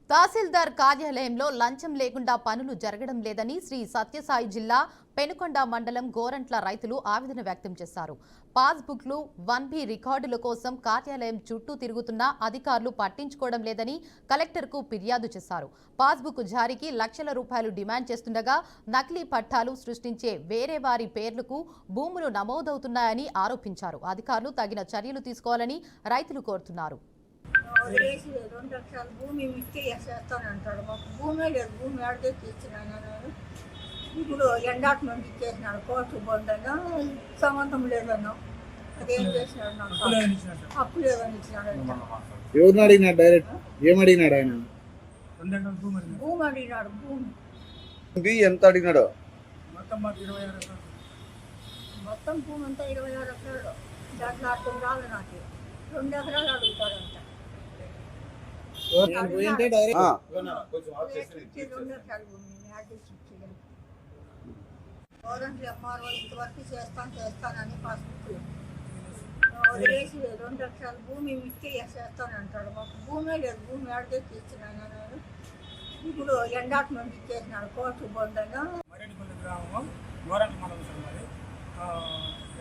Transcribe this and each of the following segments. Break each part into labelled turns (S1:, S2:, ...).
S1: తహసీల్దార్ కార్యాలయంలో లంచం లేకుండా పనులు జరగడం లేదని శ్రీ సత్యసాయి జిల్లా పెనుకొండ మండలం గోరంట్ల రైతులు ఆవేదన వ్యక్తం చేశారు. పాస్బుక్లు 1B రికార్డుల కోసం కార్యాలయం చుట్టూ తిరుగుతున్నా అధికారులు పట్టించుకోవడం లేదని కలెక్టర్కు ఫిర్యాదు చేశారు. పాస్బుక్ జారీకి లక్షల రూపాయలు డిమాండ్ చేస్తుండగా నకిలీ పట్టాలు సృష్టించే వేరే వారి పేర్లకు భూములు నమోదవుతున్నాయని ఆరోపించారు. అధికారులు తగిన చర్యలు తీసుకోవాలని రైతులు కోరుతున్నారు.
S2: వదిలేసి 2 లక్షల భూమి ఇస్తే చేస్తానంటాడు. మాకు భూమే లేదు. భూమి ఆడితే ఇచ్చినాను నేను. ఇప్పుడు ఎండాట్మెంట్ ఇచ్చేసినాడు. కోర్టు బొందన్నా సంబంధం లేదన్నా. అదేం చేసినాడు? నాకు అప్పు లేదని ఇచ్చినాడు.
S3: ఎవరిని అడిగినాడు? డైరెక్ట్ ఏం అడిగినాడు ఆయన?
S2: భూమి అడిగినాడు. భూమి
S3: ఎంత అడిగినాడు?
S2: మొత్తం భూమి అంతా 26 ఎకరాలు. దాంట్లో అర్థం రాదు. నాకు 2 ఎకరాలు అడుగుతాడంట.
S3: 2 ఎకరాల
S2: భూమి గవర్నమెంట్ ఎంఆర్ఓ ఇంతవరకు చేస్తానని పాస్బుక్ వదిలేసి 2 లక్షల భూమి ఇస్తే చేస్తానంటాడు. మాకు భూమే లేదు. భూమి ఆడితే ఇచ్చినాను నేను. ఇప్పుడు ఎండాట్మెంట్ ఇచ్చేసినాడు. కోర్టు బొందన్నా
S4: గ్రామం గోరంట్ల మండలం సార్. మరి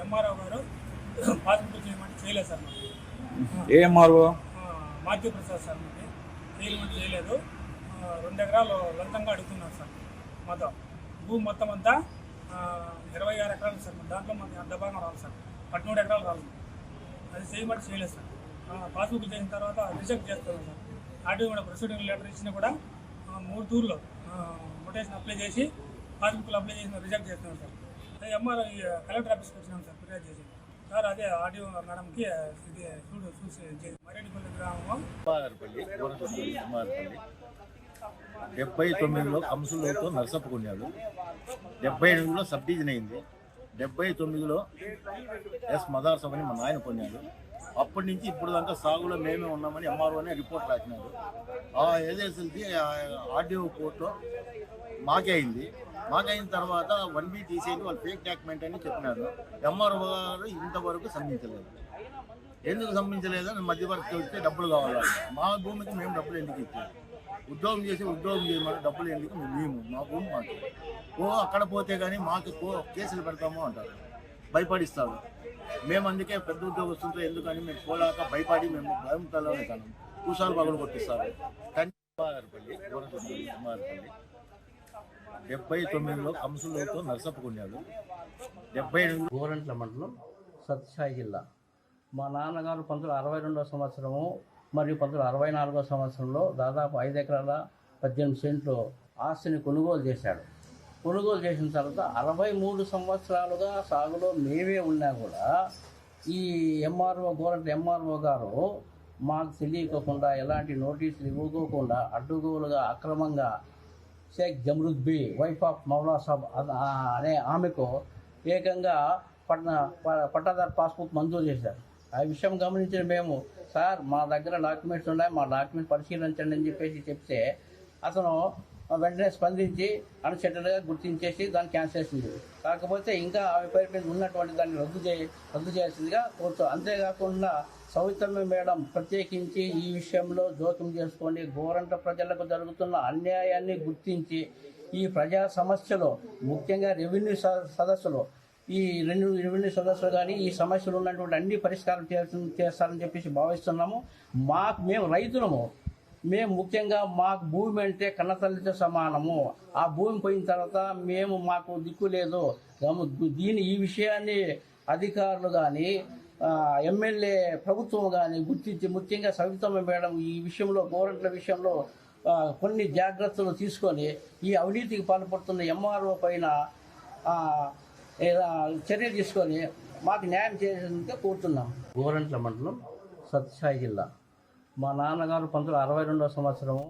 S4: ఎంఆర్ఓ గారు పాస్బుక్ చేయమంటే చేయలేదు సార్.
S3: ఏ ఎంఆర్ఓ?
S4: మాధ్య ప్రసాద్ సార్. మనకి చేయమంటే చేయలేదు. 2 ఎకరాలు లంచంగా అడుగుతున్నారు సార్. మొత్తం భూమి మొత్తం అంతా 26 ఎకరాలు సార్. దాంట్లో మనకి అర్ధ భాగం రావాలి సార్. 13 ఎకరాలు రావాలి. అది చేయమంటే చేయలేదు సార్. పాస్బుక్ చేసిన తర్వాత రిజెక్ట్ చేస్తున్నాం సార్. ఆర్టీఓ కూడా ప్రొసీడింగ్ లెటర్ ఇచ్చినా కూడా 3 తూర్లో నోటేషన్ అప్లై చేసి పాస్బుక్లు అప్లై చేసిన రిజెక్ట్ చేస్తున్నాం సార్. అది ఎంఆర్ కలెక్టర్ ఆఫీస్కి వచ్చినాం సార్. ఫిర్యాదు చేసి సార్ అదే ఆర్టీఓ మేడంకి ఇది చూసి మరేడిపల్లి గ్రామం
S5: 79లో కంసులతో నర్సప్ప కొన్నాడు. 78లో సబ్ డివిజన్ అయింది. 79లో ఎస్ మదార్ సభని మా నాయన కొన్నాడు. అప్పటి నుంచి ఇప్పుడు దాకా సాగులో మేమే ఉన్నామని ఎంఆర్ఓనే రిపోర్ట్ రాసినాడు. ఆ ఏజెన్సీకి ఆర్డీఓ కోర్టులో మాకే అయింది. మాకైన తర్వాత 1B తీసేది వాళ్ళు ఫేక్ డాక్యుమెంట్ అని చెప్పినారు. ఎంఆర్ఓ గారు ఇంతవరకు సంధించలేదు. ఎందుకు సంధించలేదని మధ్యవర్తి వస్తే డబ్బులు కావాలి. మా భూమికి మేము డబ్బులు ఎందుకు ఇచ్చాము? ఉద్యోగం చేయమని డబ్బులు ఎందుకు మేము? మా భూమి మాకు అక్కడ పోతే కానీ మాకు కేసులు పెడతాము అంటారు. భయపడిస్తారు. మేము అందుకే పెద్ద ఉద్యోగస్తులతో ఎందుకని మేము పోలాక భయపడి మేము భయంతలో ఉంటాము. కూసాలు పగలు కొట్టిస్తారు. 79లో కంసులతో నర్సప్ప కొన్నాడు. 78 గోరంట్ల మండలం సత్యసాయి జిల్లా. మా నాన్నగారు 1962వ సంవత్సరము మరియు 1964వ సంవత్సరంలో దాదాపు 5 ఎకరాల 18 సెంట్లు ఆస్తిని కొనుగోలు చేశాడు. కొనుగోలు చేసిన తర్వాత 63 సంవత్సరాలుగా సాగులో మేమే ఉన్నా కూడా ఈ గోరంట్ల ఎంఆర్ఓ గారు మాకు తెలియకోకుండా ఎలాంటి నోటీసులు ఇవ్వకోకుండా అడ్డుగోలుగా అక్రమంగా షేక్ జమ్రుద్ బి వైఫ్ ఆఫ్ మౌలా సాబ్ అనే ఆమెకు ఏకంగా పట్టాదారు పాస్బుక్ మంజూరు చేశారు. ఆ విషయం గమనించిన మేము సార్ మా దగ్గర డాక్యుమెంట్స్ ఉన్నాయి, మా డాక్యుమెంట్ పరిశీలించండి అని చెప్తే అతను వెంటనే స్పందించి అన్సెటిల్గా గుర్తించేసి దాన్ని క్యాన్సిల్ చేసింది. కాకపోతే ఇంకా ఆమె పేరు మీద ఉన్నటువంటి దాన్ని రద్దు చేయాల్సిందిగా కోరుతూ, అంతేకాకుండా సౌమిత్రమ్మ మేడం ప్రత్యేకించి ఈ విషయంలో జోక్యం చేసుకొని గోరంట్ల ప్రజలకు జరుగుతున్న అన్యాయాన్ని గుర్తించి ఈ ప్రజా సమస్యలు ముఖ్యంగా రెవెన్యూ సదస్సులు ఈ రెవెన్యూ సదస్సులు కానీ ఈ సమస్యలు ఉన్నటువంటి అన్ని పరిష్కారం చేస్తారని చెప్పేసి భావిస్తున్నాము. మేము రైతులము. మేము ముఖ్యంగా మాకు భూమి అంటే కన్నతల్లితో సమానము. ఆ భూమి పోయిన తర్వాత మాకు దిక్కు లేదు. ఈ విషయాన్ని అధికారులు కానీ ఎమ్మెల్యే ప్రభుత్వం కానీ గుర్తించి ముఖ్యంగా సవితమ్మ మేడం ఈ విషయంలో గోరంట్ల విషయంలో కొన్ని జాగ్రత్తలు తీసుకొని ఈ అవినీతికి పాల్పడుతున్న ఎంఆర్ఓ పైన చర్య తీసుకొని మాకు న్యాయం చేసేందుకే కోరుతున్నాం. గోరంట్ల మండలం సత్యసాయి జిల్లా. మా నాన్నగారు 1962వ సంవత్సరము